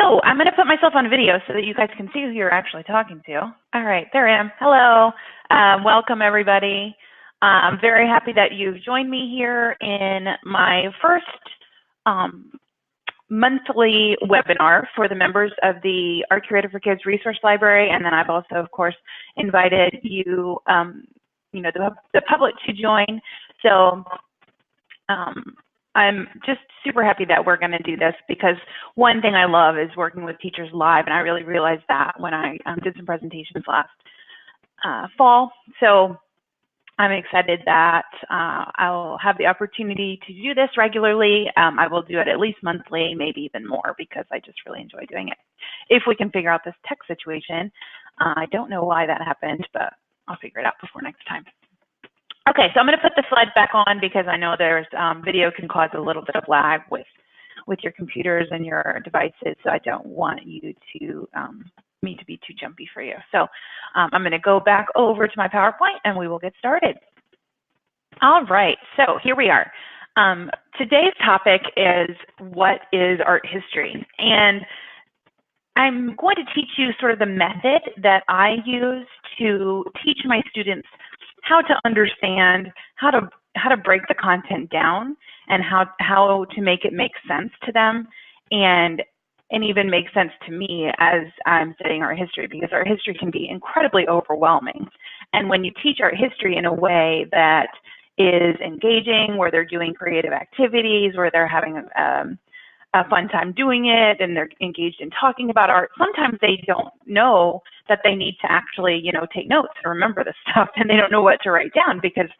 So I'm going to put myself on video so that you guys can see who you're actually talking to. All right, there I am. Hello. Welcome, everybody. I'm very happy that you've joined me here in my first monthly webinar for the members of the Art Curator for Kids Resource Library. And then I've also, of course, invited you, the public to join. So I'm just super happy that we're going to do this, because one thing I love is working with teachers live, and I really realized that when I did some presentations last fall. So I'm excited that I'll have the opportunity to do this regularly. I will do it at least monthly, maybe even more, because I just really enjoy doing it. If we can figure out this tech situation, I don't know why that happened, but I'll figure it out before next time. Okay, so I'm going to put the slides back on because I know there's video can cause a little bit of lag with your computers and your devices, so I don't want you to me to be too jumpy for you. So I'm going to go back over to my PowerPoint and we will get started. All right, so here we are. Today's topic is, what is art history? And I'm going to teach you sort of the method that I use to teach my students how to understand, how to break the content down, and how to make it make sense to them, and even make sense to me as I'm studying art history, because art history can be incredibly overwhelming. And when you teach art history in a way that is engaging, where they're doing creative activities, where they're having a fun time doing it, and they're engaged in talking about art, sometimes they don't know that they need to actually, take notes and remember this stuff, and they don't know what to write down, because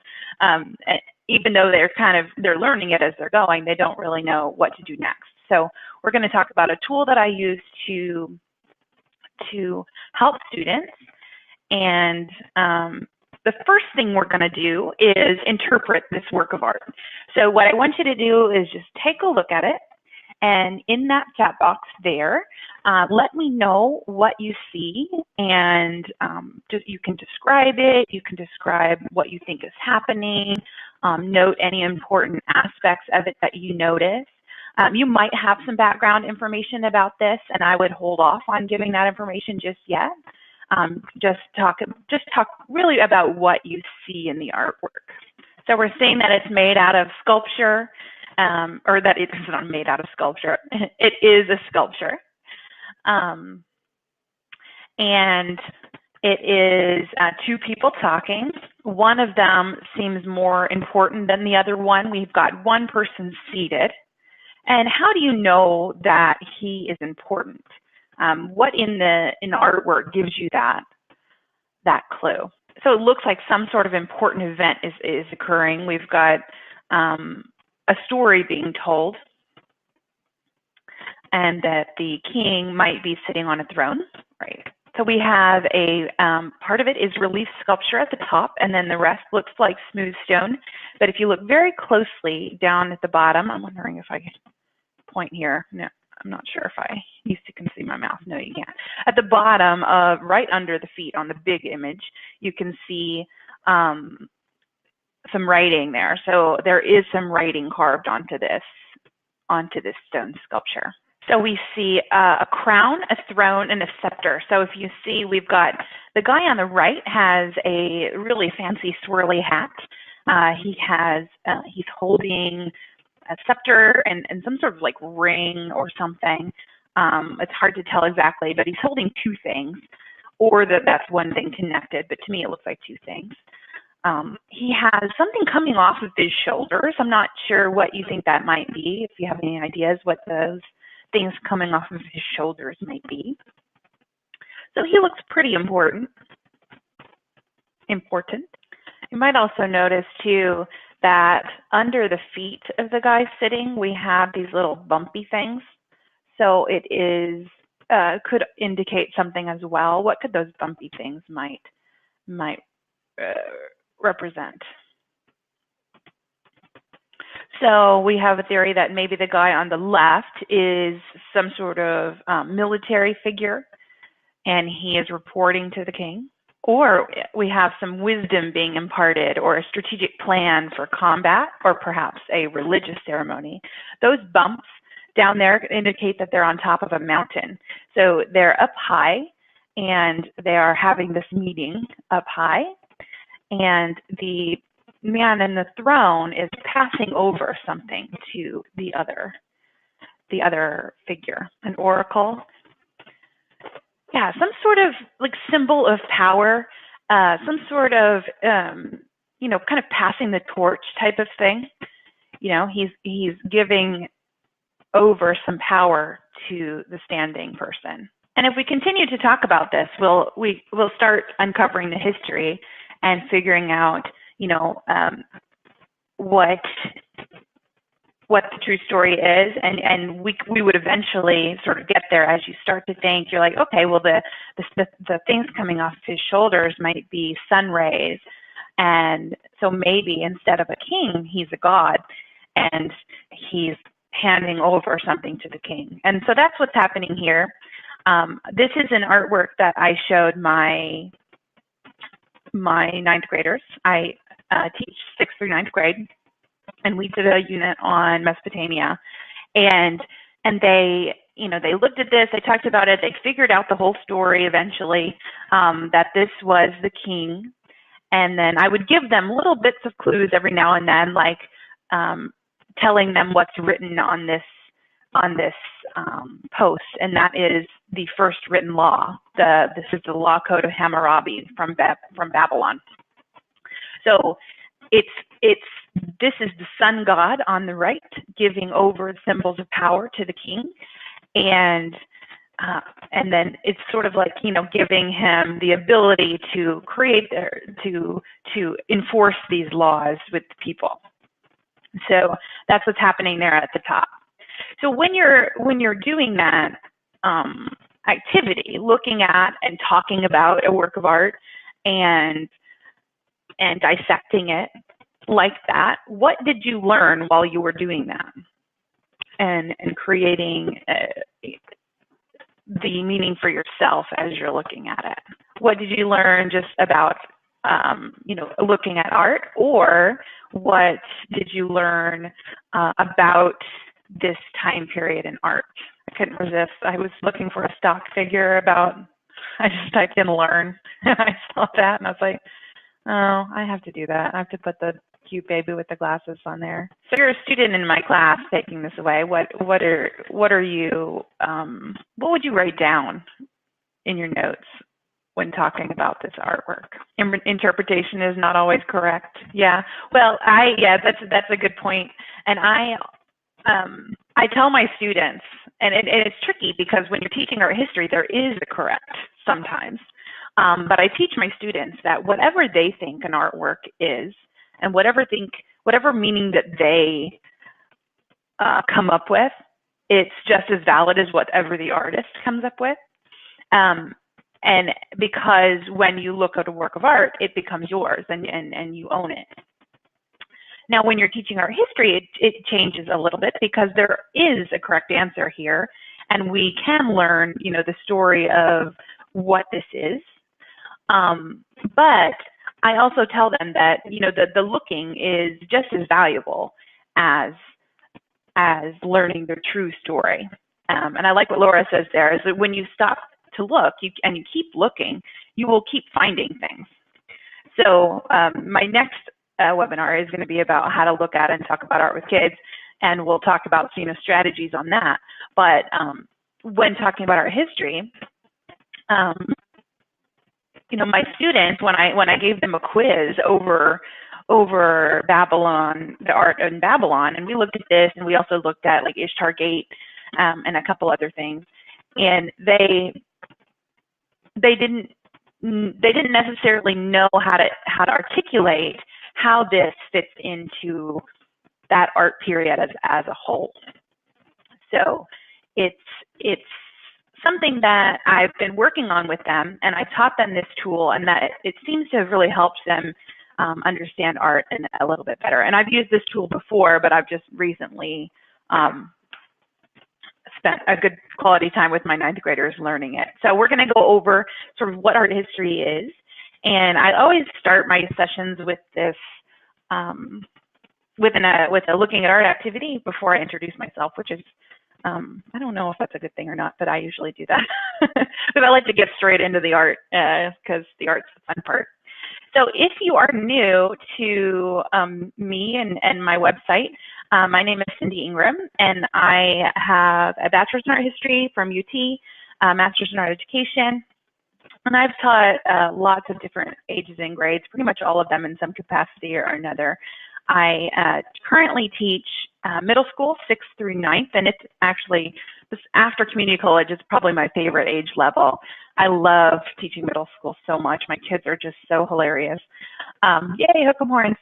even though they're learning it as they're going, they don't really know what to do next. So we're going to talk about a tool that I use to help students. And the first thing we're going to do is interpret this work of art. So what I want you to do is just take a look at it. And in that chat box there, let me know what you see, and you can describe it. You can describe what you think is happening. Note any important aspects of it that you notice. You might have some background information about this, and I would hold off on giving that information just yet. Just talk really about what you see in the artwork. So we're seeing that it's made out of sculpture. Or that it's not made out of sculpture. It is a sculpture. And it is two people talking. One of them seems more important than the other one. We've got one person seated. And how do you know that he is important? What in the artwork gives you that clue? So it looks like some sort of important event is occurring. We've got a story being told, and that the king might be sitting on a throne, right? So we have a part of it is relief sculpture at the top, and then the rest looks like smooth stone. But if you look very closely down at the bottom, I'm wondering if I can point here. No, I'm not sure if you can see my mouse. No, you can't. At the bottom, right under the feet on the big image, you can see some writing there. So there is some writing carved onto this stone sculpture. So we see a crown, a throne, and a scepter. So if you see, we've got the guy on the right has a really fancy swirly hat. He's holding a scepter and some sort of like ring or something. It's hard to tell exactly, but he's holding two things, or that's one thing connected, but to me it looks like two things. He has something coming off of his shoulders. I'm not sure what you think that might be. If you have any ideas what those things coming off of his shoulders might be. So he looks pretty important. You might also notice too that under the feet of the guy sitting, we have these little bumpy things. So it is could indicate something as well. What could those bumpy things might represent? So we have a theory that maybe the guy on the left is some sort of military figure, and he is reporting to the king. Or we have some wisdom being imparted, or a strategic plan for combat, or perhaps a religious ceremony. Those bumps down there indicate that they're on top of a mountain. So they're up high, and they are having this meeting up high, and the man in the throne is passing over something to the other figure, an oracle. Yeah, some sort of like symbol of power, some sort of, you know, kind of passing the torch type of thing. You know, he's giving over some power to the standing person. And if we continue to talk about this, we'll start uncovering the history and figuring out, you know, what the true story is, and we would eventually sort of get there as you start to think. You're like, okay, well, the things coming off his shoulders might be sun rays, and so maybe instead of a king, he's a god, and he's handing over something to the king. And so that's what's happening here. This is an artwork that I showed my ninth graders. I teach 6th through 9th grade, and we did a unit on Mesopotamia, and they, you know, they looked at this, they talked about it, they figured out the whole story eventually, that this was the king. And then I would give them little bits of clues every now and then, like telling them what's written on this post, and that is the first written law. This is the Law Code of Hammurabi from Babylon. So this is the sun god on the right, giving over symbols of power to the king, and then it's sort of like, you know, giving him the ability to create to enforce these laws with the people. So that's what's happening there at the top. So when you're doing that activity, looking at and talking about a work of art and dissecting it like that, what did you learn while you were doing that and creating the meaning for yourself as you're looking at it? What did you learn just about you know, looking at art, or what did you learn about this time period in art? I couldn't resist. I was looking for a stock figure about, I just typed in learn, and I saw that, and I was like, oh, I have to do that. I have to put the cute baby with the glasses on there. So you're a student in my class taking this away. What would you write down in your notes when talking about this artwork? Interpretation is not always correct. Yeah. Well, that's a good point. And I tell my students, and it's tricky because when you're teaching art history, there is a correct sometimes. But I teach my students that whatever they think an artwork is, and whatever meaning that they come up with, it's just as valid as whatever the artist comes up with. And because when you look at a work of art, it becomes yours, and you own it. Now, when you're teaching art history, it changes a little bit because there is a correct answer here, and we can learn, you know, the story of what this is. But I also tell them that, you know, the looking is just as valuable as learning the true story. And I like what Laura says there, is that when you stop to look and you keep looking, you will keep finding things. So my next webinar is going to be about how to look at and talk about art with kids, and we'll talk about, you know, strategies on that. But when talking about art history, you know, my students, when I gave them a quiz over Babylon, the art in Babylon, and we looked at this, and we also looked at like Ishtar Gate and a couple other things, and they didn't necessarily know how to articulate how this fits into that art period as a whole. So it's something that I've been working on with them, and I taught them this tool, and that it seems to have really helped them understand art a little bit better. And I've used this tool before, but I've just recently spent a good quality time with my 9th graders learning it. So we're going to go over sort of what art history is, and I always start my sessions with this, with a looking at art activity before I introduce myself, which is I don't know if that's a good thing or not, but I usually do that because I like to get straight into the art because the art's the fun part. So if you are new to me and my website, my name is Cindy Ingram, and I have a bachelor's in art history from UT, a master's in art education, and I've taught lots of different ages and grades, pretty much all of them in some capacity or another. I currently teach middle school, 6th through 9th, and it's actually, after community college, it's probably my favorite age level. I love teaching middle school so much. My kids are just so hilarious. Yay, hook 'em horns.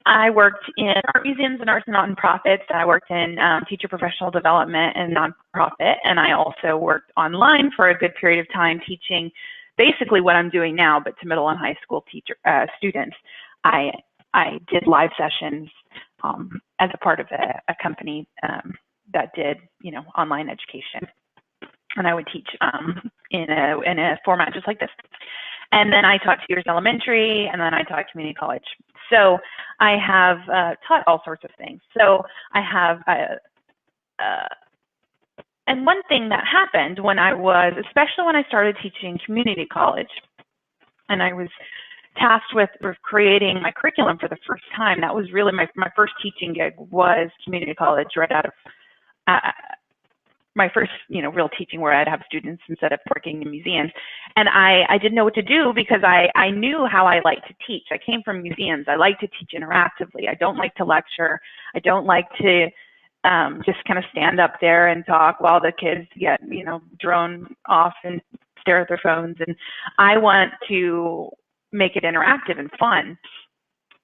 I worked in art museums and arts and nonprofits. I worked in teacher professional development and nonprofit, and I also worked online for a good period of time teaching basically what I'm doing now, but to middle and high school students. I did live sessions as a part of a company that did, online education, and I would teach in a format just like this. And then I taught 2 years elementary, and then I taught community college. So I have taught all sorts of things. So I have, and one thing that happened when especially when I started teaching community college, and I was tasked with creating my curriculum for the first time. That was really my first teaching gig was community college, right out of my first, real teaching where I'd have students instead of working in museums. And I didn't know what to do because I knew how I like to teach. I came from museums. I like to teach interactively. I don't like to lecture. I don't like to just kind of stand up there and talk while the kids get, drone off and stare at their phones. And I want to make it interactive and fun.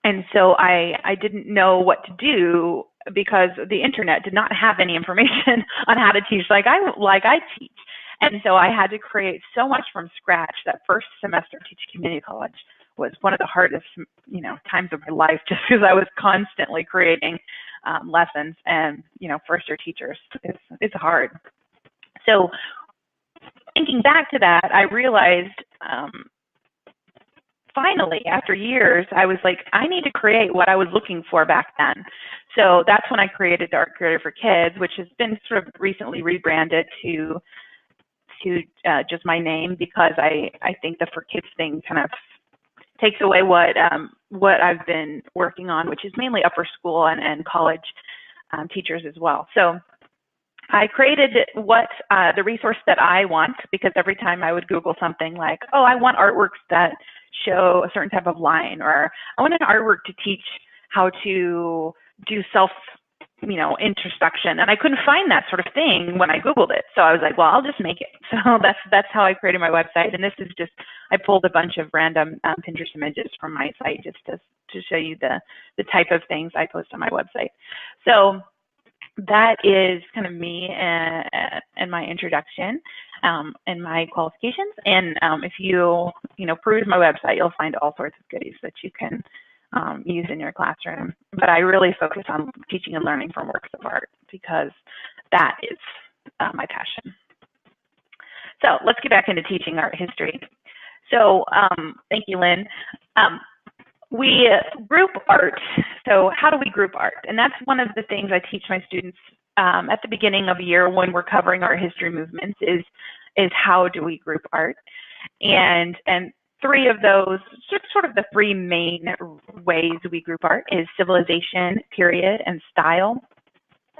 And so I didn't know what to do because the internet did not have any information on how to teach like I teach. And so I had to create so much from scratch. That first semester teaching community college was one of the hardest, times of my life, just because I was constantly creating lessons, and, first year teachers, it's hard. So thinking back to that, I realized, finally, after years, I was like, I need to create what I was looking for back then. So that's when I created the Art Creator for Kids, which has been sort of recently rebranded to just my name, because I think the For Kids thing kind of takes away what I've been working on, which is mainly upper school and college teachers as well. So I created the resource that I want, because every time I would Google something like, oh, I want artworks that show a certain type of line, or I want an artwork to teach how to do introspection, and I couldn't find that sort of thing when I Googled it. So I was like, well, I'll just make it. So that's how I created my website. And this is just, I pulled a bunch of random Pinterest images from my site just to show you the type of things I post on my website. So that is kind of me and my introduction and my qualifications. And if you peruse my website, you'll find all sorts of goodies that you can use in your classroom. But I really focus on teaching and learning from works of art, because that is my passion. So let's get back into teaching art history. So thank you, Lynn. We group art. So how do we group art? And that's one of the things I teach my students at the beginning of a year when we're covering art history movements is how do we group art? And three of those, sort of the three main ways we group art is civilization, period, and style.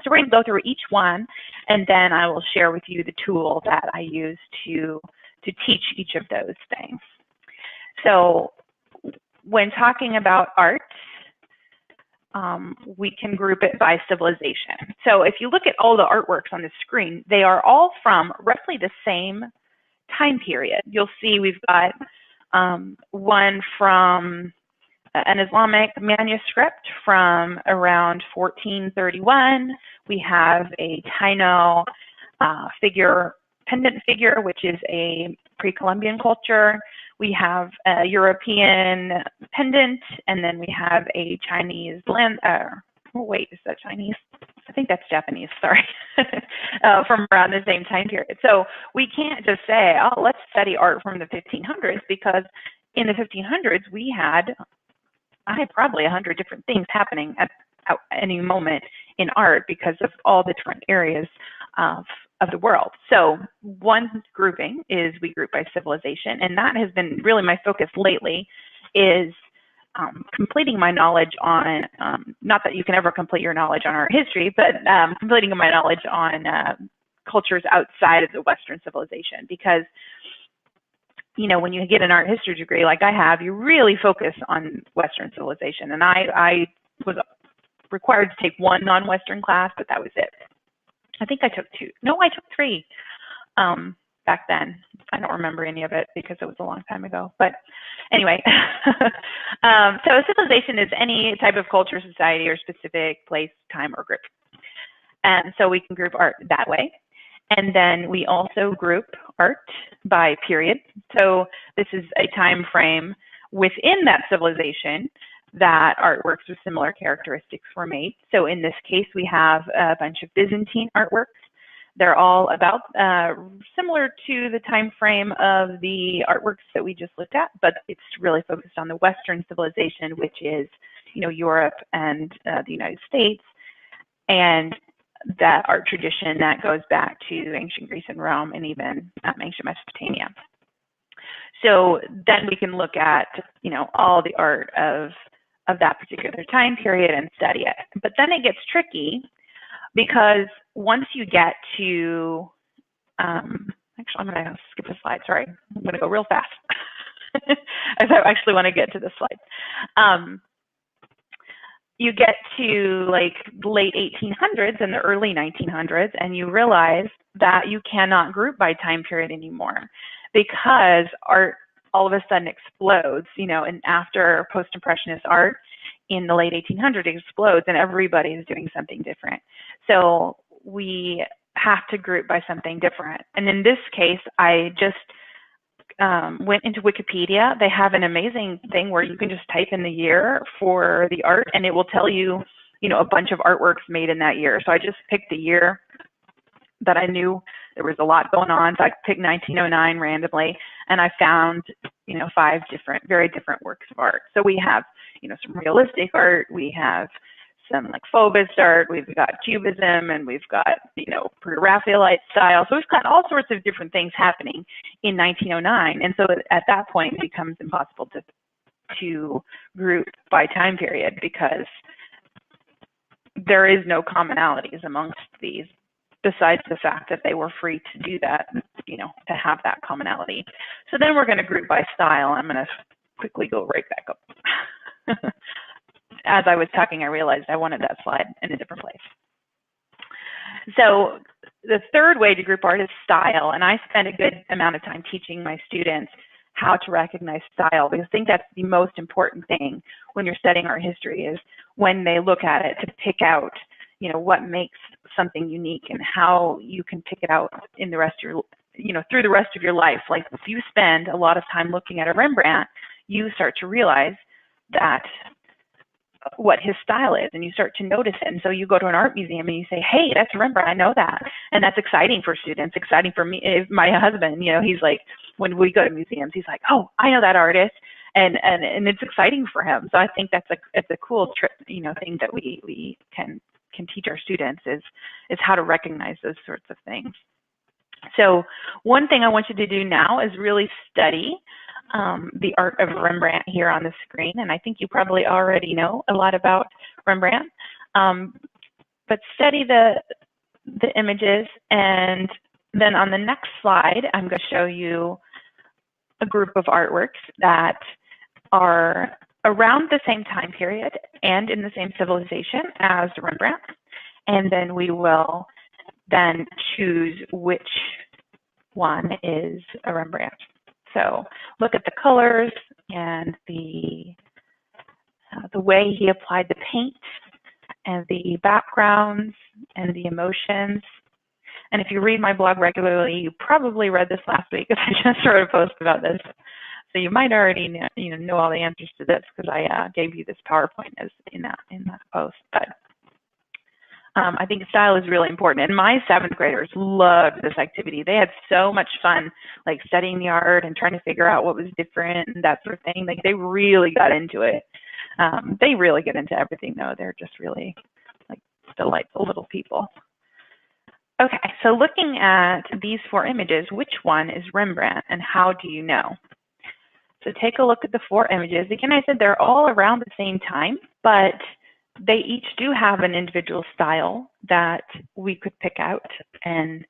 So we're going to go through each one, and then I will share with you the tool that I use to teach each of those things. So when talking about art, we can group it by civilization. So if you look at all the artworks on the screen, they are all from roughly the same time period. You'll see we've got one from an Islamic manuscript from around 1431. We have a Taino pendant figure, which is a pre-Columbian culture. We have a European pendant, and then we have a Chinese wait, is that Chinese? I think that's Japanese, sorry, from around the same time period. So we can't just say, oh, let's study art from the 1500s, because in the 1500s, I had probably 100 different things happening at any moment in art because of all the different areas of the world. So one grouping is we group by civilization, and that has been really my focus lately, is completing my knowledge on, not that you can ever complete your knowledge on art history, but completing my knowledge on cultures outside of the Western civilization. Because, you know, when you get an art history degree like I have, you really focus on Western civilization. And I was required to take one non-Western class, but that was it. I think I took two. No, I took three back then. I don't remember any of it because it was a long time ago. But anyway, so civilization is any type of culture, society, or specific place, time, or group. And so we can group art that way. And then we also group art by period. So this is a time frame within that civilization that artworks with similar characteristics were made. So in this case, we have a bunch of Byzantine artworks. They're all about similar to the time frame of the artworks that we just looked at, but it's really focused on the Western civilization, which is, you know, Europe and the United States, and that art tradition that goes back to ancient Greece and Rome, and even ancient Mesopotamia. So then we can look at, you know, all the art of that particular time period and study it. But then it gets tricky, because once you get to, actually, I'm going to skip a slide. Sorry, I'm going to go real fast. I actually want to get to this slide. You get to like late 1800s and the early 1900s, and you realize that you cannot group by time period anymore, because art all of a sudden explodes, you know, and after post-impressionist art in the late 1800s explodes, and everybody is doing something different. So we have to group by something different. And in this case, I just went into Wikipedia. They have an amazing thing where you can just type in the year for the art, and it will tell you, you know, a bunch of artworks made in that year. So I just picked the year that I knew there was a lot going on. So I picked 1909 randomly, and I found, you know, 5 different, very different works of art. So we have, you know, some realistic art, we have some like Fauvist art, we've got Cubism, and we've got, you know, Pre-Raphaelite style. So we've got all sorts of different things happening in 1909. And so at that point, it becomes impossible to group by time period, because there is no commonalities amongst these, besides the fact that they were free to do that, you know, to have that commonality. So then we're going to group by style. I'm going to quickly go right back up. As I was talking, I realized I wanted that slide in a different place. So the third way to group art is style. And I spend a good amount of time teaching my students how to recognize style, because I think that's the most important thing when you're studying art history, is when they look at it, to pick out, you know, what makes something unique and how you can pick it out in the rest of your, you know, through the rest of your life. Like if you spend a lot of time looking at a Rembrandt, you start to realize that what his style is, and you start to notice it. And so you go to an art museum and you say, hey, that's Rembrandt, I know that. And that's exciting for students, exciting for me. If my husband, you know, he's like, when we go to museums, he's like, oh, I know that artist. And it's exciting for him. So I think it's a cool thing that we can teach our students is how to recognize those sorts of things. So one thing I want you to do now is really study the art of Rembrandt here on the screen. And I think you probably already know a lot about Rembrandt, but study the images. And then on the next slide, I'm going to show you a group of artworks that are around the same time period and in the same civilization as Rembrandt. And then we will then choose which one is a Rembrandt. So look at the colors and the way he applied the paint and the backgrounds and the emotions. And if you read my blog regularly, you probably read this last week, because I just wrote a post about this. So you might already know all the answers to this, because I gave you this PowerPoint as in that post. But I think style is really important. And my 7th graders loved this activity. They had so much fun, like studying the art and trying to figure out what was different and that sort of thing. Like they really got into it. They really get into everything, though. They're just really like delightful little people. Okay, so looking at these 4 images, which one is Rembrandt and how do you know? So take a look at the 4 images. Again, I said they're all around the same time, but they each do have an individual style that we could pick out and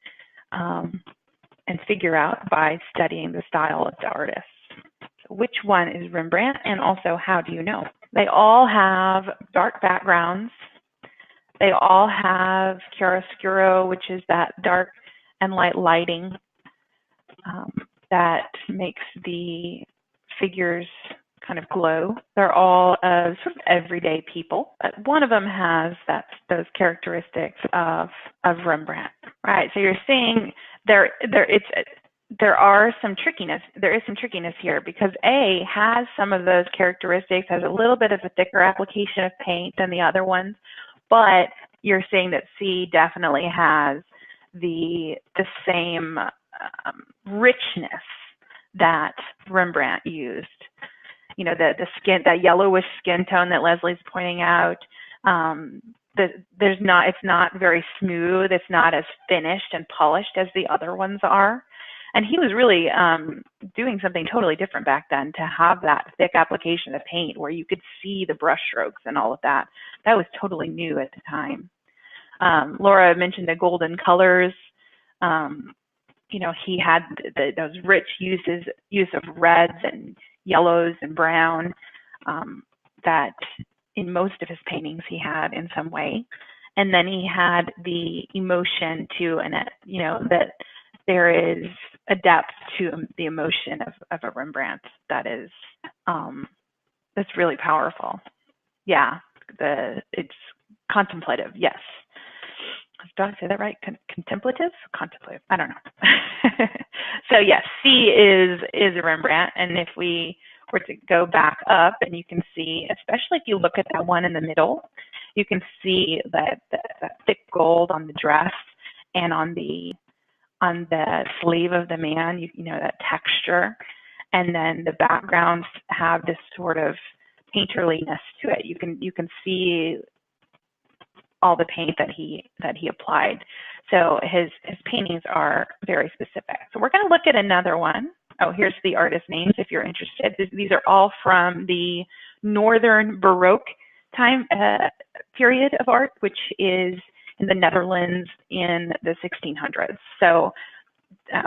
figure out by studying the style of the artists. So which one is Rembrandt, and also how do you know? They all have dark backgrounds. They all have chiaroscuro, which is that dark and light lighting that makes the figures kind of glow. They're all sort of everyday people, but one of them has those characteristics of Rembrandt, right? So you're seeing there are some trickiness. There is some trickiness here because A has some of those characteristics, has a little bit of a thicker application of paint than the other ones, but you're seeing that C definitely has the same richness that Rembrandt used. You know, the skin, that yellowish skin tone that Leslie's pointing out. It's not very smooth. It's not as finished and polished as the other ones are. And he was really doing something totally different back then to have that thick application of paint where you could see the brush strokes and all of that. That was totally new at the time. Laura mentioned the golden colors. You know, he had those rich use of reds and yellows and brown that in most of his paintings he had in some way. And then he had the emotion too, and you know, that there is a depth to the emotion of a Rembrandt that is that's really powerful. Yeah, it's contemplative. Yes. Did I say that right? Contemplative? Contemplative. I don't know. So yes, C is a Rembrandt, and if we were to go back up, and you can see, especially if you look at that one in the middle, you can see that thick gold on the dress and on the sleeve of the man. You know, that texture, and then the backgrounds have this sort of painterliness to it. You can see all the paint that he applied. So his paintings are very specific. So we're going to look at another one. Oh, here's the artist names if you're interested. These are all from the Northern Baroque time period of art, which is in the Netherlands in the 1600s. So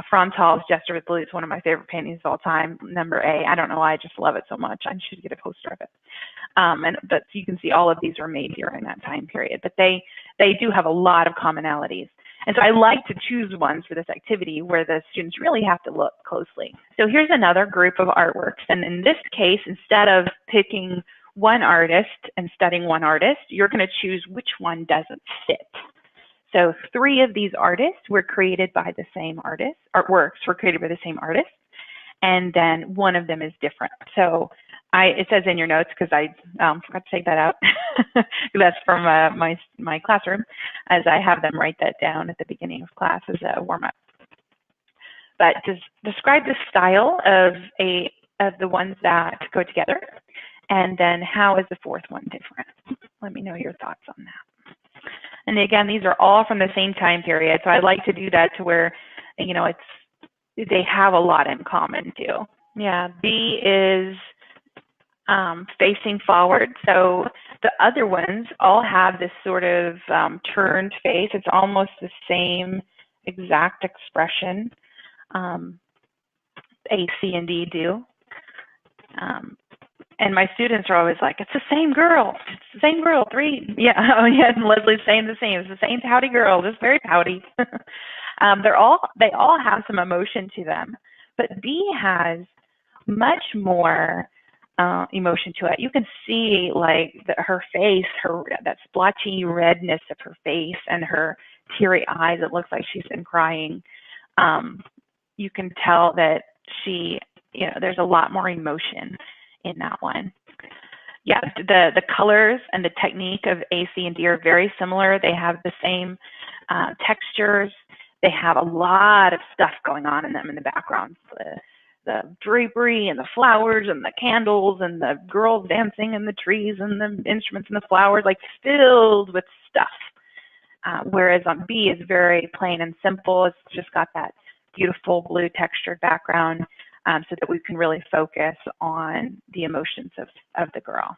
Frans Hals' Jester with Blue is one of my favorite paintings of all time, number A. I don't know why, I just love it so much. I should get a poster of it. But you can see all of these were made during that time period, but they do have a lot of commonalities. And so I like to choose ones for this activity where the students really have to look closely. So here's another group of artworks. And in this case, instead of picking one artist and studying one artist, you're going to choose which one doesn't fit. So 3 of these artists were created by the same artist, artworks were created by the same artist, and then one of them is different. So it says in your notes, because I forgot to take that out, that's from my classroom, as I have them write that down at the beginning of class as a warm-up. But just describe the style of the ones that go together, and then how is the 4th one different? Let me know your thoughts on that. And again, these are all from the same time period, so I like to do that to where, you know, they have a lot in common too. Yeah, B is facing forward. So the other ones all have this sort of turned face. It's almost the same exact expression. A, C, and D do. And my students are always like, it's the same girl. It's the same girl. 3. Yeah. Oh, yeah. And Leslie's saying the same. It's the same pouty girl. Just very pouty. They all have some emotion to them, but B has much more emotion to it. You can see like her face, that splotchy redness of her face and her teary eyes. It looks like she's been crying. You can tell that there's a lot more emotion in that one. Yeah, the colors and the technique of A, C, and D are very similar. They have the same textures. They have a lot of stuff going on in them in the background. The drapery and the flowers and the candles and the girls dancing in the trees and the instruments and the flowers, like filled with stuff. whereas on B is very plain and simple. It's just got that beautiful blue textured background, so that we can really focus on the emotions of the girl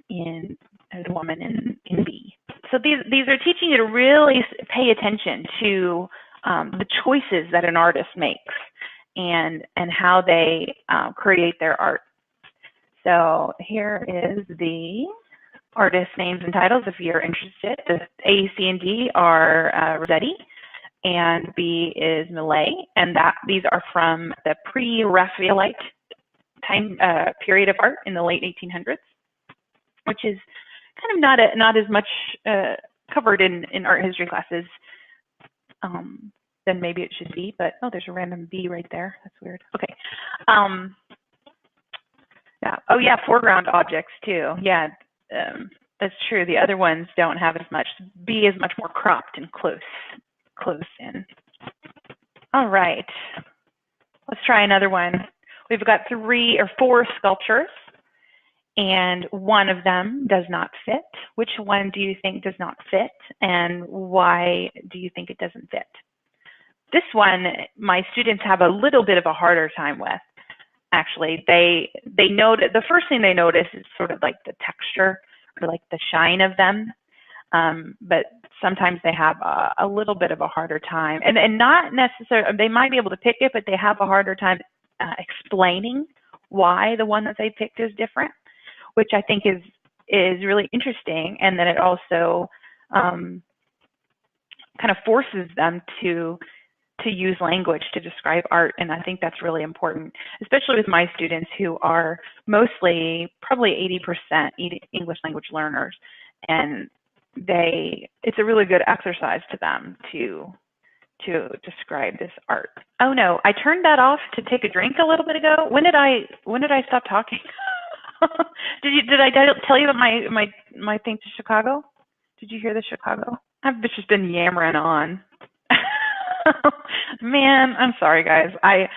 in the woman in B. So these are teaching you to really pay attention to the choices that an artist makes and how they create their art. So here is the artist names and titles if you're interested. The A, C, and D are Rossetti, and B is Millet, and these are from the pre-Raphaelite time period of art in the late 1800s, which is kind of not as much covered in art history classes than maybe it should be. But oh, there's a random B right there. That's weird. Okay. Yeah. Oh yeah, foreground objects too. Yeah, that's true. The other ones don't have as much. B is much more cropped and close in. All right. Let's try another one. We've got 3 or 4 sculptures, and one of them does not fit. Which one do you think does not fit, and why do you think it doesn't fit? This one, my students have a little bit of a harder time with. Actually, they notice, the first thing they notice is sort of like the texture or like the shine of them, but sometimes they have a little bit of a harder time, and not necessarily, they might be able to pick it, but they have a harder time explaining why the one that they picked is different, which I think is really interesting, and then it also kind of forces them to use language to describe art, and I think that's really important, especially with my students who are mostly, probably 80% English language learners, and it's a really good exercise to them to describe this art. Oh no, I turned that off to take a drink a little bit ago. When did I stop talking? Did I tell you about my thing to Chicago? Did you hear the Chicago? I've just been yammering on. Man, I'm sorry, guys. I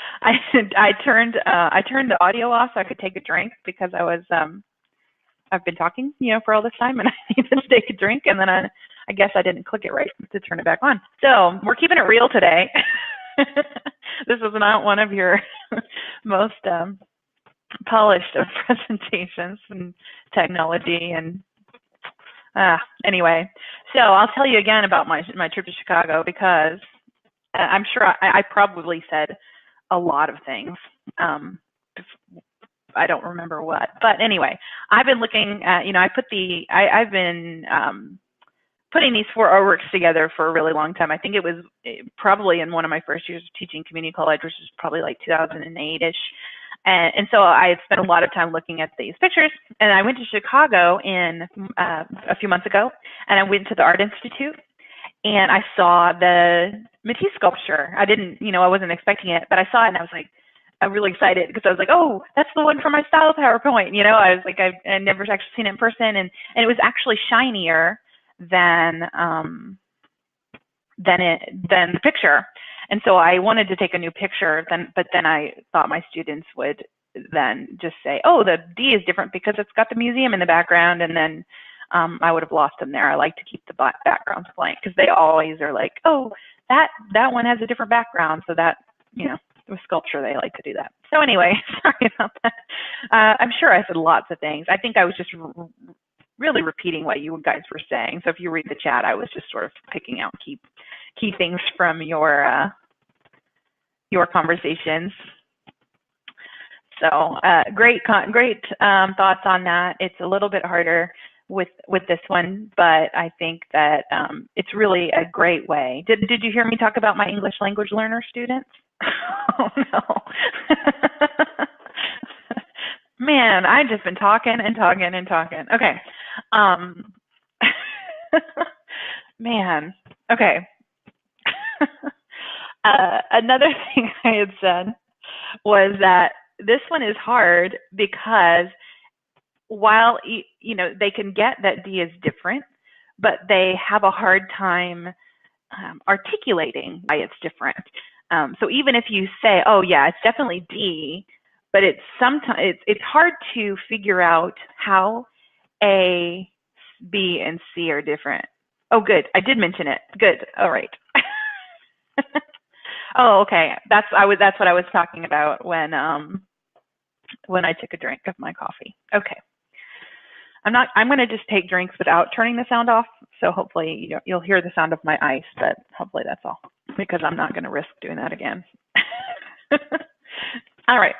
turned the audio off so I could take a drink because I've been talking, for all this time, and I needed to take a drink, and then I guess I didn't click it right to turn it back on. So we're keeping it real today. This was not one of your most polished of presentations and technology and anyway. So I'll tell you again about my trip to Chicago because I'm sure I probably said a lot of things. I don't remember what, but anyway, I've been looking at, I've been putting these 4 artworks together for a really long time. I think it was probably in one of my first years of teaching community college, which is probably like 2008-ish. And so I had spent a lot of time looking at these pictures, and I went to Chicago a few months ago, and I went to the Art Institute, and I saw the Matisse sculpture. I wasn't expecting it, but I saw it, and I was like, I'm really excited because I was like, oh, that's the one for my style PowerPoint. I was like, I'd never actually seen it in person, and it was actually shinier than the picture. And so I wanted to take a new picture, but then I thought my students would then just say, oh, the D is different because it's got the museum in the background, and then I would have lost them there. I like to keep the backgrounds blank because they always are like, oh, that one has a different background, so that, with sculpture, they like to do that. So anyway, sorry about that. I'm sure I said lots of things. I think I was just really repeating what you guys were saying. So if you read the chat, I was just sort of picking out key things from your conversations. So great thoughts on that. It's a little bit harder with this one, but I think that it's really a great way. Did you hear me talk about my English language learner students? Oh no. Man, I've just been talking and talking and talking. Okay. Man. Okay. Another thing I had said was that this one is hard because while they can get that D is different, but they have a hard time articulating why it's different. So even if you say, oh yeah, it's definitely D, but it's hard to figure out how A, B, and C are different, Oh, good. I did mention it. Good. All right. Oh, okay. That's what I was talking about when I took a drink of my coffee. Okay. I'm going to just take drinks without turning the sound off. So hopefully you'll hear the sound of my ice, but hopefully that's all, because I'm not going to risk doing that again. All right.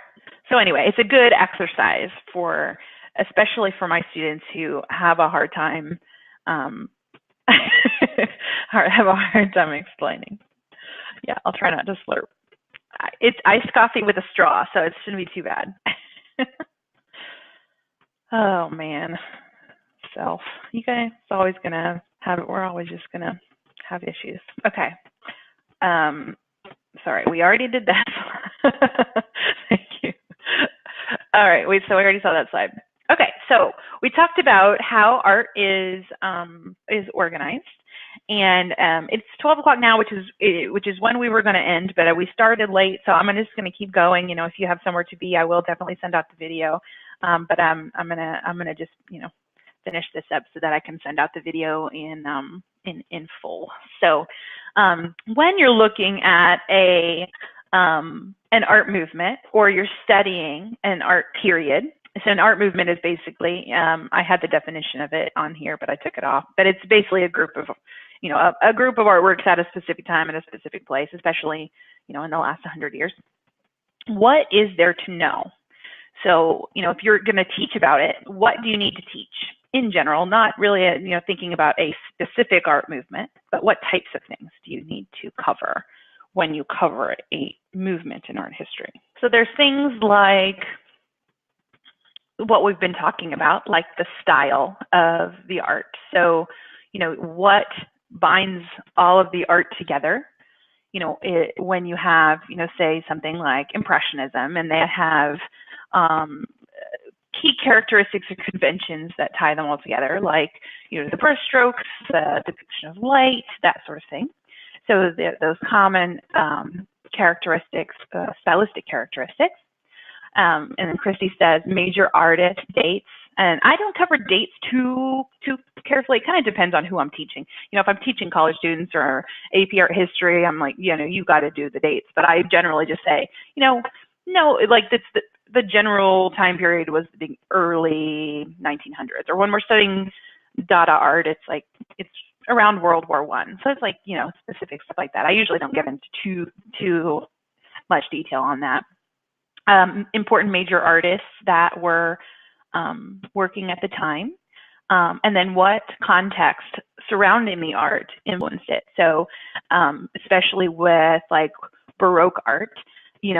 So anyway, it's a good exercise especially for my students who have a hard time, explaining. Yeah, I'll try not to slurp. It's iced coffee with a straw, so it shouldn't be too bad. Oh man, self. You guys always gonna have it. We're always just gonna have issues. Okay. Sorry, we already did that. Thank you. All right. So we already saw that slide. Okay, so we talked about how art is organized, and it's 12 o'clock now, which is when we were going to end, but we started late, so I'm just going to keep going. You know, if you have somewhere to be, I will definitely send out the video, but I'm gonna just finish this up so that I can send out the video in full. So when you're looking at an art movement, or you're studying an art period. So an art movement is basically, I had the definition of it on here, but I took it off. But it's basically a group of, a group of artworks at a specific time in a specific place, especially, in the last 100 years. What is there to know? So, if you're going to teach about it, what do you need to teach in general? Not really, thinking about a specific art movement, but what types of things do you need to cover when you cover a movement in art history? So there's things like what we've been talking about, like the style of the art. So, what binds all of the art together? When you have, say something like Impressionism, and they have key characteristics or conventions that tie them all together, like, the brush strokes, the depiction of light, that sort of thing. So those common characteristics, stylistic characteristics. And then Christy says major artist, dates. And I don't cover dates too carefully. It kind of depends on who I'm teaching. If I'm teaching college students or AP art history, I'm like, you got to do the dates. But I generally just say, no, like the general time period was the early 1900s. Or when we're studying Dada art, it's around World War I. So it's like, specific stuff like that. I usually don't get into too much detail on that. Important major artists that were working at the time, and then what context surrounding the art influenced it. So especially with like Baroque art, you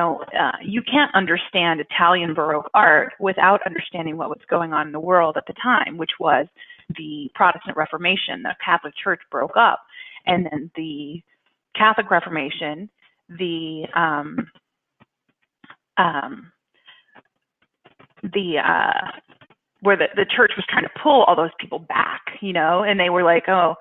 can't understand Italian Baroque art without understanding what was going on in the world at the time, which was the Protestant Reformation. The Catholic Church broke up, and then the Catholic Reformation, where the church was trying to pull all those people back, and they were like, oh,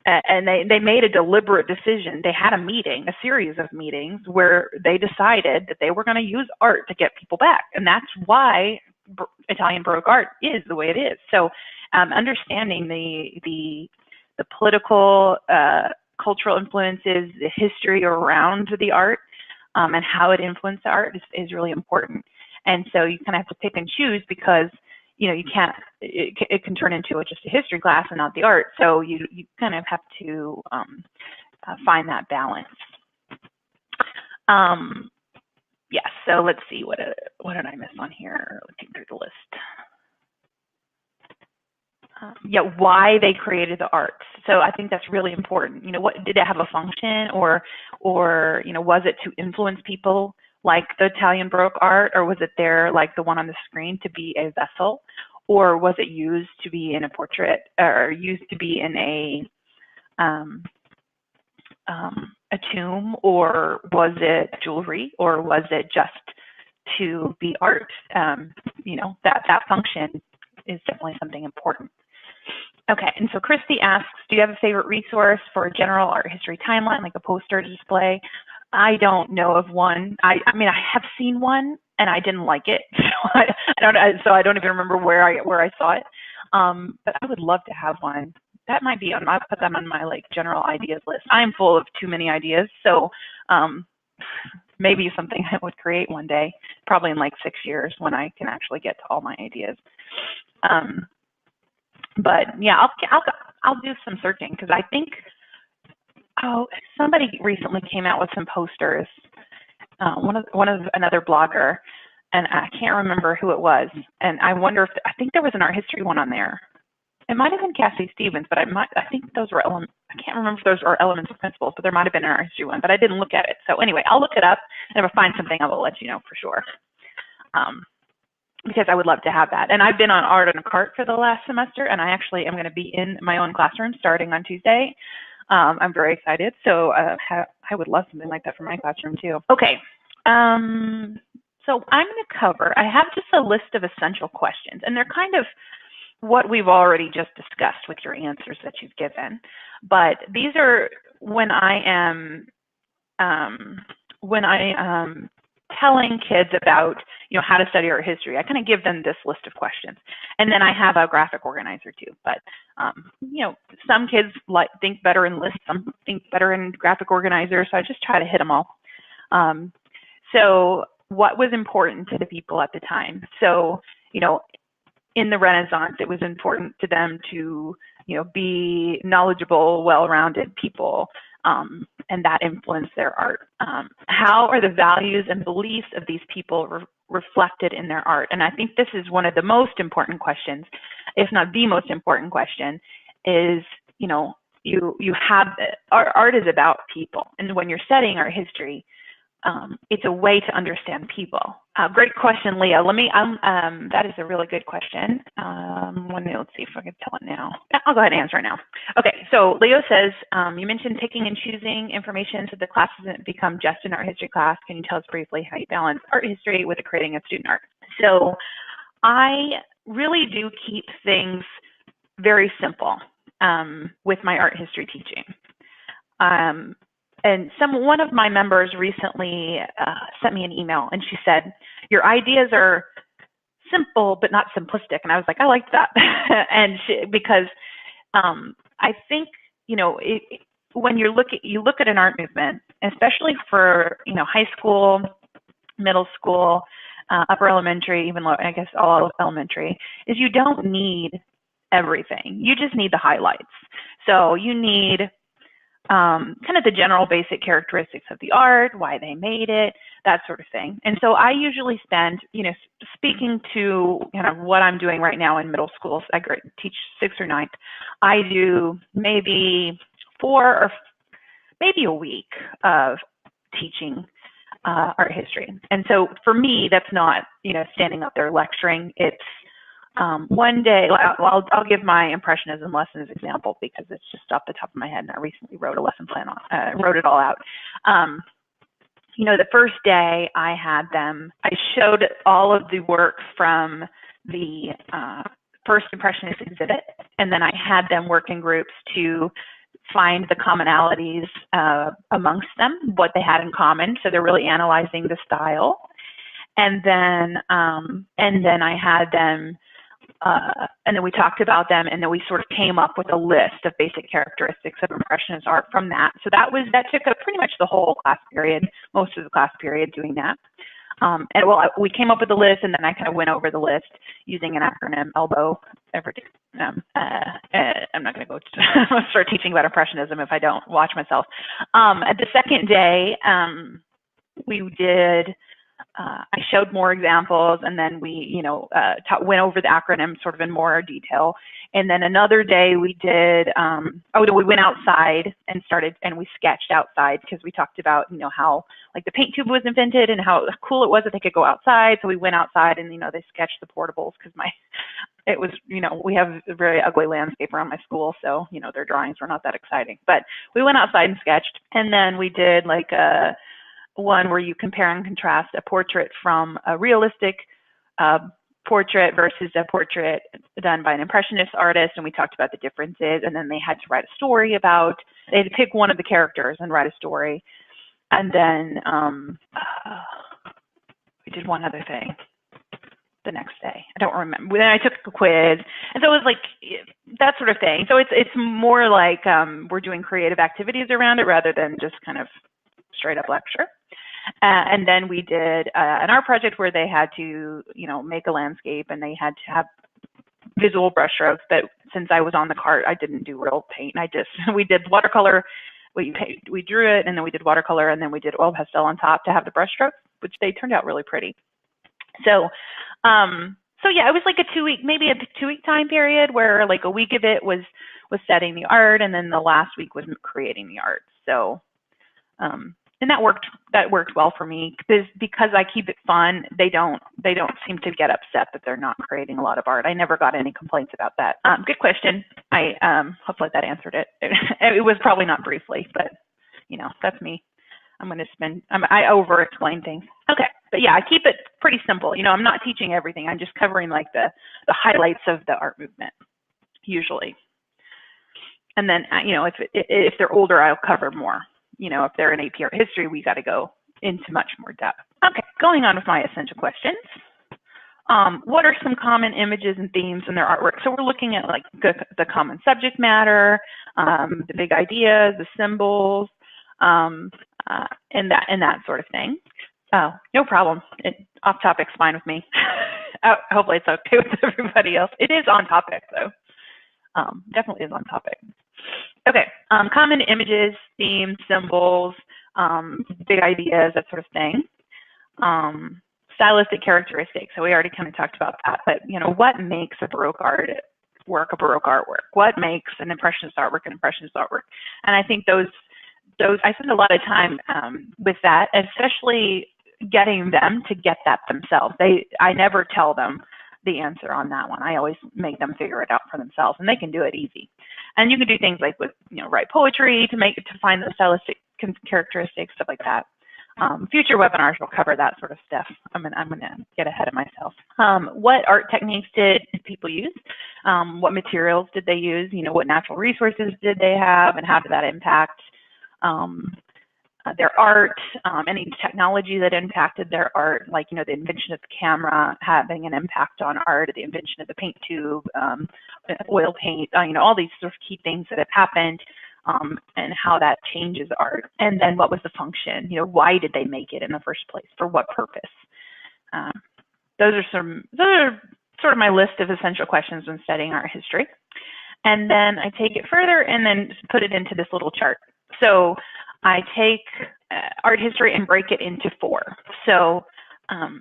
and they made a deliberate decision. They had a series of meetings where they decided that they were going to use art to get people back. And that's why Italian Baroque art is the way it is. So understanding the political, cultural influences, the history around the art, and how it influenced the art is really important. And so you kind of have to pick and choose, because you can't, it can turn into just a history class and not the art. So you kind of have to find that balance. Yes, so let's see, what did I miss on here, looking through the list? Why they created the arts. So I think that's really important. What did it have a function, or was it to influence people like the Italian Baroque art, or was it there, like the one on the screen, to be a vessel, or was it used to be in a portrait, or used to be in a tomb, or was it jewelry, or was it just to be art? That function is definitely something important. Okay, and so Christy asks, do you have a favorite resource for a general art history timeline, like a poster to display? I don't know of one. I mean, I have seen one, and I didn't like it, so I don't even remember where I saw it. But I would love to have one that might be on, I'll put them on my like general ideas list. I'm full of too many ideas. So maybe something I would create one day, probably in like 6 years when I can actually get to all my ideas. But yeah, I'll do some searching, because I think, somebody recently came out with some posters, another blogger, and I can't remember who it was. And I wonder if, I think there was an art history one on there. It might have been Cassie Stevens, but I think those were I can't remember if those were Elements of Principles, but there might have been an art history one, but I didn't look at it. So anyway, I'll look it up, and if I find something, I will let you know for sure. Because I would love to have that. And I've been on Art on a Cart for the last semester, and I actually am going to be in my own classroom starting on Tuesday. I'm very excited. So I would love something like that for my classroom too. Okay. So I'm going to cover, I have just a list of essential questions, and they're kind of what we've already just discussed with your answers that you've given. But these are when I am telling kids about, how to study art history, I kind of give them this list of questions. And then I have a graphic organizer too. But, some kids think better in lists, some think better in graphic organizers. So I just try to hit them all. So what was important to the people at the time? So, in the Renaissance, it was important to them to, be knowledgeable, well-rounded people, and that influenced their art. How are the values and beliefs of these people reflected in their art? And I think this is one of the most important questions, if not the most important question, is, you have, our art is about people. And when you're studying art history, it's a way to understand people. Great question, Leah. That is a really good question. Let's see if I can tell it now. I'll go ahead and answer it now. Okay, so Leo says, you mentioned picking and choosing information so the class doesn't become just an art history class. Can you tell us briefly how you balance art history with the creating of student art? So I really do keep things very simple with my art history teaching. And one of my members recently sent me an email, and she said, your ideas are simple but not simplistic. And I was like, I liked that. And because I think, when you look at an art movement, especially for, high school, middle school, upper elementary, even low, I guess all elementary, is you don't need everything. You just need the highlights. So you need kind of the general basic characteristics of the art, why they made it, that sort of thing. And so I usually spend, speaking to kind of what I'm doing right now in middle schools, I teach 6th or 9th, I do maybe 4 or maybe a week of teaching art history. And so for me, that's not, standing up there lecturing. It's one day, I'll give my impressionism lesson as an example, because it's just off the top of my head, and I recently wrote a lesson plan wrote it all out. The first day I showed all of the work from the first impressionist exhibit, and then I had them work in groups to find the commonalities amongst them, what they had in common. So they're really analyzing the style. And then I had them, and then we talked about them, and then we sort of came up with a list of basic characteristics of Impressionist art from that. So that took up pretty much the whole class period, most of the class period doing that. We came up with a list, and then I kind of went over the list using an acronym, ELBO. I'm not going to go start teaching about Impressionism if I don't watch myself. At the second day, we did. I showed more examples, and then we, went over the acronym sort of in more detail. And then another day we did, we went outside and we sketched outside, because we talked about, how like the paint tube was invented and how cool it was that they could go outside. So we went outside and, they sketched the portables, because it was, we have a very ugly landscape around my school. So, their drawings were not that exciting, but we went outside and sketched. And then we did like one where you compare and contrast a portrait from a realistic portrait versus a portrait done by an Impressionist artist, and we talked about the differences. And then they had to write a story they had to pick one of the characters and write a story. And then we did one other thing the next day. I don't remember. Then I took a quiz. And so it was like that sort of thing. So it's more like we're doing creative activities around it rather than just kind of straight up lecture. And then we did an art project where they had to, make a landscape, and they had to have visual brushstrokes. But since I was on the cart, I didn't do real paint. We did watercolor. We drew it, and then we did watercolor, and then we did oil pastel on top to have the brushstrokes, which they turned out really pretty. So, yeah, it was like maybe a 2-week time period where like a week of it was setting the art, and then the last week was creating the art. So, and that worked well for me because I keep it fun. They don't seem to get upset that they're not creating a lot of art. I never got any complaints about that. Good question. Hopefully that answered it. It was probably not briefly, but that's me. I over explain things. Okay, but yeah, I keep it pretty simple. I'm not teaching everything. I'm just covering like the highlights of the art movement usually. And then if they're older, I'll cover more. If they're in AP Art History, we got to go into much more depth. Okay, going on with my essential questions. What are some common images and themes in their artwork? So we're looking at like the common subject matter, the big ideas, the symbols, and that sort of thing. Oh, no problem. Off topic's fine with me. Hopefully it's okay with everybody else. It is on topic though. Definitely is on topic. Okay, common images, themes, symbols, big ideas, that sort of thing. Stylistic characteristics. So we already kind of talked about that, but what makes a Baroque artwork a Baroque artwork? What makes an Impressionist artwork an Impressionist artwork? And I think those I spend a lot of time with that, especially getting them to get that themselves. I never tell them the answer on that one. I always make them figure it out for themselves, and they can do it easy. And you can do things like write poetry to find the stylistic characteristics, stuff like that. Future webinars will cover that sort of stuff. I'm gonna get ahead of myself. What art techniques did people use? What materials did they use? What natural resources did they have, and how did that impact their art? Any technology that impacted their art, like the invention of the camera having an impact on art, the invention of the paint tube, oil paint, all these sort of key things that have happened. And how that changes art. And then what was the function? Why did they make it in the first place? For what purpose? Those are sort of my list of essential questions when studying art history. And then I take it further and then put it into this little chart. So I take art history and break it into 4. So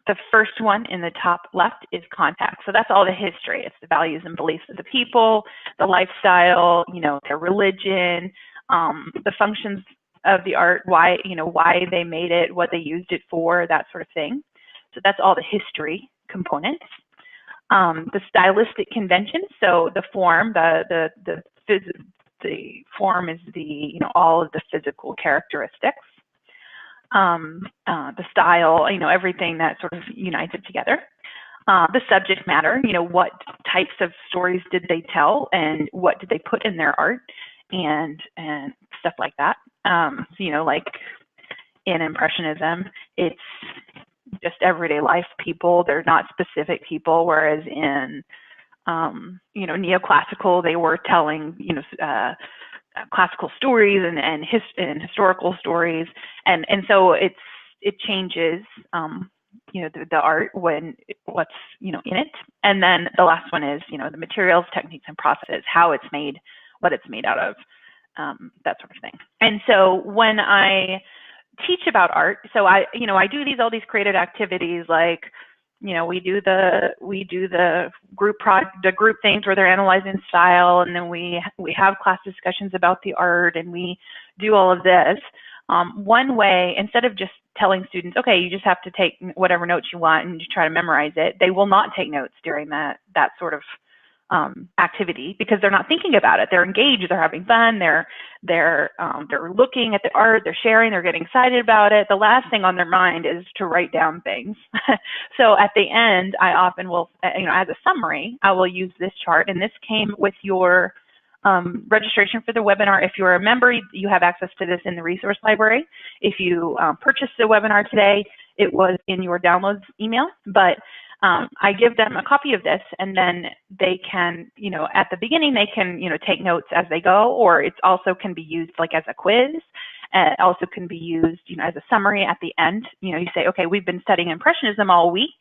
the first one in the top left is context. So that's all the history. It's the values and beliefs of the people, the lifestyle, their religion, the functions of the art, why they made it, what they used it for, that sort of thing. So that's all the history components. The stylistic conventions. So the form, the form is all of the physical characteristics. The style, everything that sort of unites it together. The subject matter, what types of stories did they tell and what did they put in their art and stuff like that. Like in Impressionism, it's just everyday life people. They're not specific people, whereas in, neoclassical, they were telling, classical stories and historical stories, and so it changes the art when what's in it. And then the last one is the materials, techniques, and processes, how it's made, what it's made out of, that sort of thing. And so when I teach about art, so I do all these creative activities like we do the group things where they're analyzing style, and then we have class discussions about the art, and we do all of this. One way, instead of just telling students, okay, you just have to take whatever notes you want and just try to memorize it, they will not take notes during that sort of activity because they're not thinking about it. They're engaged, they're having fun, they're looking at the art, they're sharing, they're getting excited about it. The last thing on their mind is to write down things. So at the end, I often will, as a summary, I will use this chart, and this came with your registration for the webinar. If you're a member, you have access to this in the resource library. If you purchased the webinar today, it was in your downloads email, but I give them a copy of this, and then they can, at the beginning, they can, take notes as they go, or it also can be used like as a quiz. It also can be used, as a summary at the end. You say, okay, we've been studying Impressionism all week.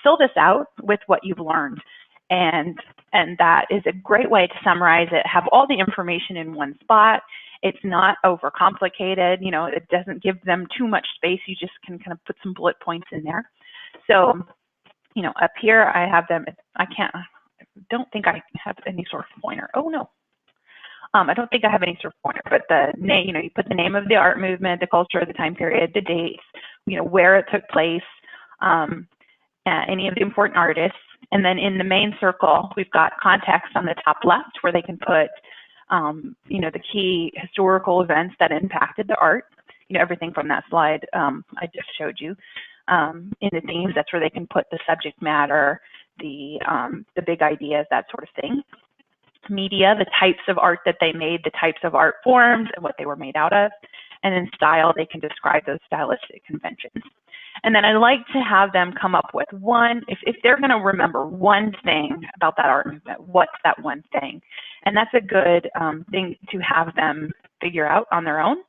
Fill this out with what you've learned. And that is a great way to summarize it, have all the information in one spot. It's not overcomplicated. It doesn't give them too much space. You just can kind of put some bullet points in there. So, up here I have them. I don't think I have any sort of pointer. Oh, no. I don't think I have any sort of pointer, but the name, you put the name of the art movement, the culture, the time period, the dates, where it took place, any of the important artists. And then in the main circle, we've got context on the top left where they can put, the key historical events that impacted the art, everything from that slide I just showed you. In the themes, that's where they can put the subject matter, the big ideas, that sort of thing. Media, the types of art that they made, the types of art forms and what they were made out of. And then style, they can describe those stylistic conventions. And then I like to have them come up with one, if they're going to remember one thing about that art movement, what's that one thing? And that's a good thing to have them figure out on their own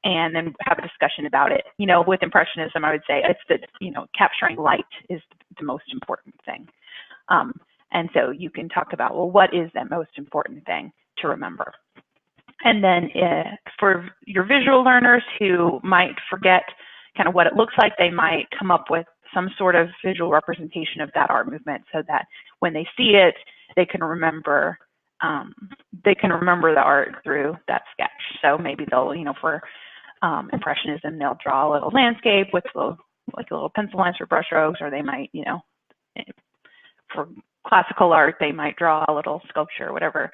and then have a discussion about it. With Impressionism, I would say it's that, capturing light is the most important thing. And so you can talk about, well, what is that most important thing to remember? And then for your visual learners who might forget kind of what it looks like, they might come up with some sort of visual representation of that art movement so that when they see it, they can remember the art through that sketch. So maybe they'll, for Impressionism, they'll draw a little landscape with like a little pencil lines or brush strokes, or they might, for classical art, they might draw a little sculpture, whatever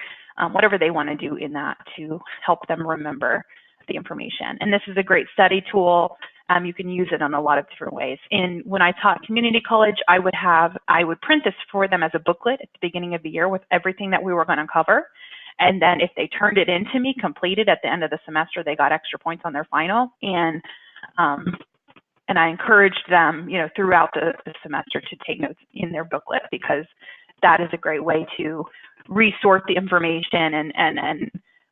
they want to do in that to help them remember the information. And this is a great study tool. You can use it in a lot of different ways. When I taught community college, I would print this for them as a booklet at the beginning of the year with everything that we were going to cover. And then if they turned it into me completed at the end of the semester, they got extra points on their final. And I encouraged them, throughout the semester to take notes in their booklet, because that is a great way to resort the information.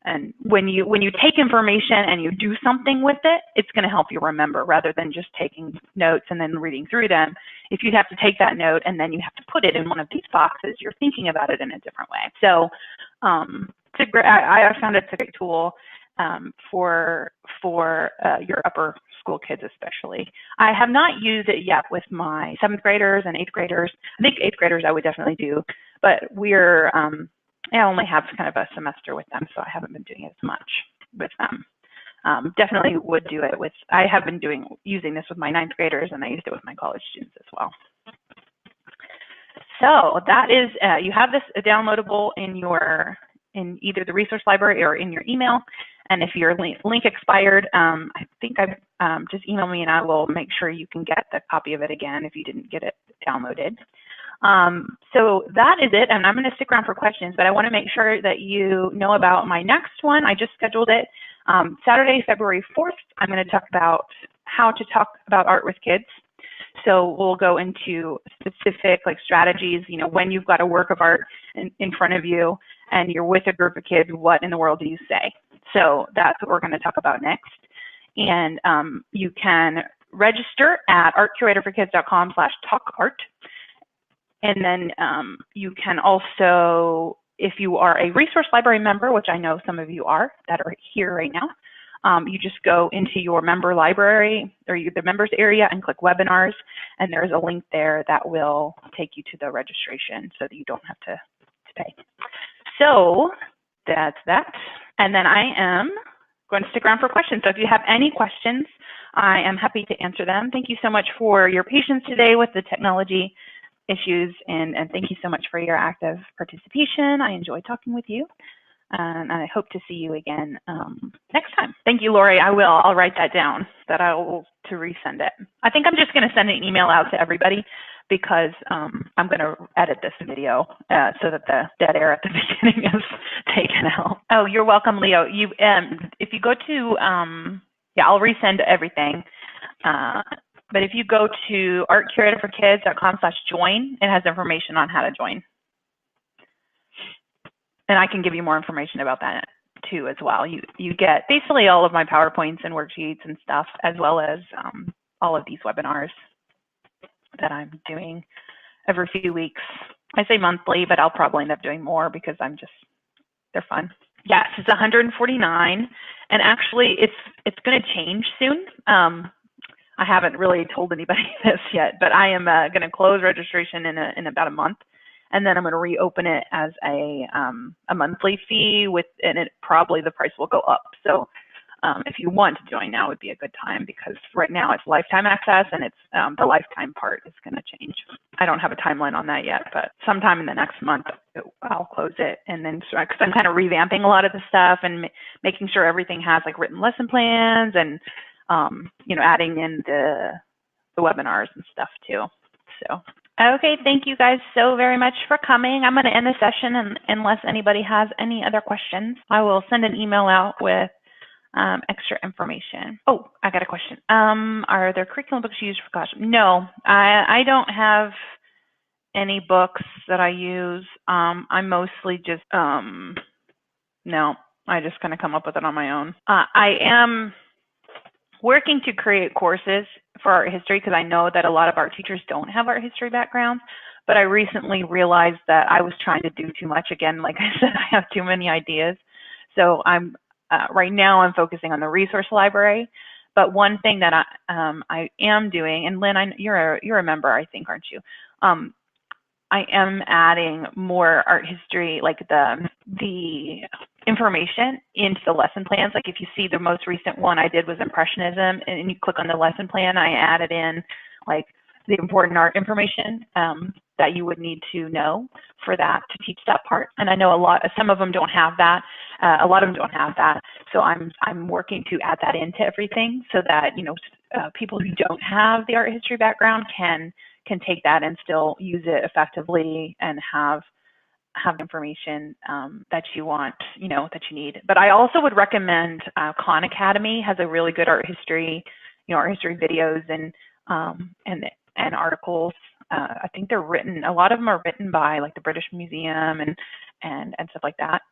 And when you take information and you do something with it, it's going to help you remember rather than just taking notes and then reading through them. If you have to take that note and then you have to put it in one of these boxes, you're thinking about it in a different way. So I found it's a great tool for your upper school kids especially. I have not used it yet with my 7th graders and 8th graders. I think 8th graders I would definitely do, but I only have kind of a semester with them, so I haven't been doing it as much with them. Definitely would do it with, I have been using this with my 9th graders, and I used it with my college students as well. So that is, you have this downloadable in either the resource library or in your email. And if your link expired, I think just email me and I will make sure you can get the copy of it again if you didn't get it downloaded. So that is it, and I'm going to stick around for questions, but I want to make sure that you know about my next one. I just scheduled it. Saturday, February 4th, I'm going to talk about how to talk about art with kids. So we'll go into specific strategies, when you've got a work of art in front of you and you're with a group of kids, what in the world do you say? So that's what we're going to talk about next. And you can register at artcuratorforkids.com/talkart. And then you can also, if you are a resource library member, which I know some of you are that are here right now, you just go into your member library or the members area and click webinars, and there's a link there that will take you to the registration so that you don't have to pay. So that's that. And then I am going to stick around for questions. So if you have any questions, I am happy to answer them. Thank you so much for your patience today with the technology issues, and thank you so much for your active participation. I enjoyed talking with you, and I hope to see you again next time. Thank you, Lori. I'll write that down, to resend it. I think I'm just going to send an email out to everybody because I'm going to edit this video so that the dead air at the beginning is taken out. Oh, you're welcome, Leo. If you go to, I'll resend everything. But if you go to artcuratorforkids.com/join, it has information on how to join. And I can give you more information about that too as well. You get basically all of my PowerPoints and worksheets and stuff, as well as all of these webinars that I'm doing every few weeks. I say monthly, but I'll probably end up doing more because they're fun. Yes, it's 149, and actually it's going to change soon. I haven't really told anybody this yet, but I am going to close registration in about a month, and then I'm going to reopen it as a monthly fee and probably the price will go up. So if you want to join now would be a good time, because right now it's lifetime access, and it's the lifetime part is going to change. I don't have a timeline on that yet, but sometime in the next month I'll close it, and then because I'm kind of revamping a lot of the stuff and making sure everything has like written lesson plans and adding in the webinars and stuff too. So okay, thank you guys so very much for coming. I'm going to end the session, and unless anybody has any other questions, I will send an email out with extra information. Oh, I got a question. Are there curriculum books used for classroom? No, I don't have any books that I use. I mostly just, no, I just kind of come up with it on my own. I am working to create courses for art history, because I know that a lot of art teachers don't have art history backgrounds, but I recently realized that I was trying to do too much. Again, like I said, I have too many ideas. So right now I'm focusing on the resource library. But one thing that I am doing, and Lynn, you're a member, I think, aren't you? I am adding more art history, like the information into the lesson plans. Like if you see the most recent one I did was Impressionism, and you click on the lesson plan, I added in like the important art information that you would need to know for that to teach that part. And I know some of them don't have that. A lot of them don't have that. So I'm working to add that into everything, so that people who don't have the art history background can take that and still use it effectively and have information that you want, that you need. But I also would recommend Khan Academy has a really good art history videos and articles. I think they're written. A lot of them are written by like the British Museum and stuff like that.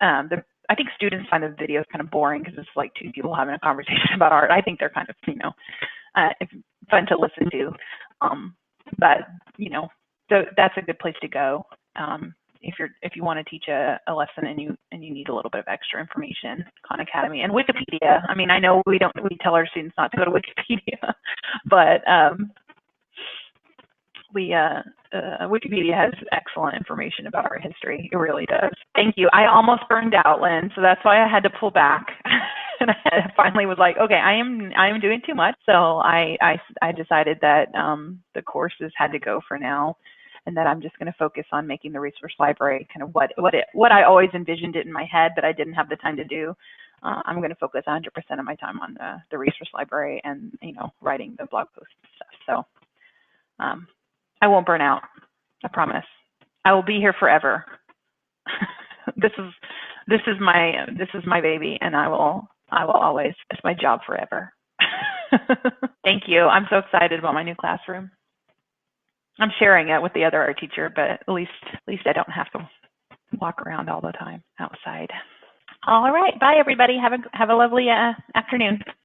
I think students find the videos kind of boring because it's like two people having a conversation about art. I think they're kind of fun to listen to. But that's a good place to go if you want to teach a lesson and you need a little bit of extra information. Khan Academy and Wikipedia. I mean, I know we tell our students not to go to Wikipedia, but Wikipedia has excellent information about art history. It really does. Thank you. I almost burned out, Lynn, so that's why I had to pull back. And I finally was like, okay, I am doing too much. So I decided that the courses had to go for now, and that I'm just going to focus on making the resource library kind of what I always envisioned it in my head, but I didn't have the time to do. I'm going to focus 100% of my time on the resource library and writing the blog posts and stuff. So I won't burn out. I promise. I will be here forever. This is my baby, and I will always. It's my job forever. Thank you. I'm so excited about my new classroom. I'm sharing it with the other art teacher, but at least I don't have to walk around all the time outside. All right. Bye, everybody. Have a lovely afternoon.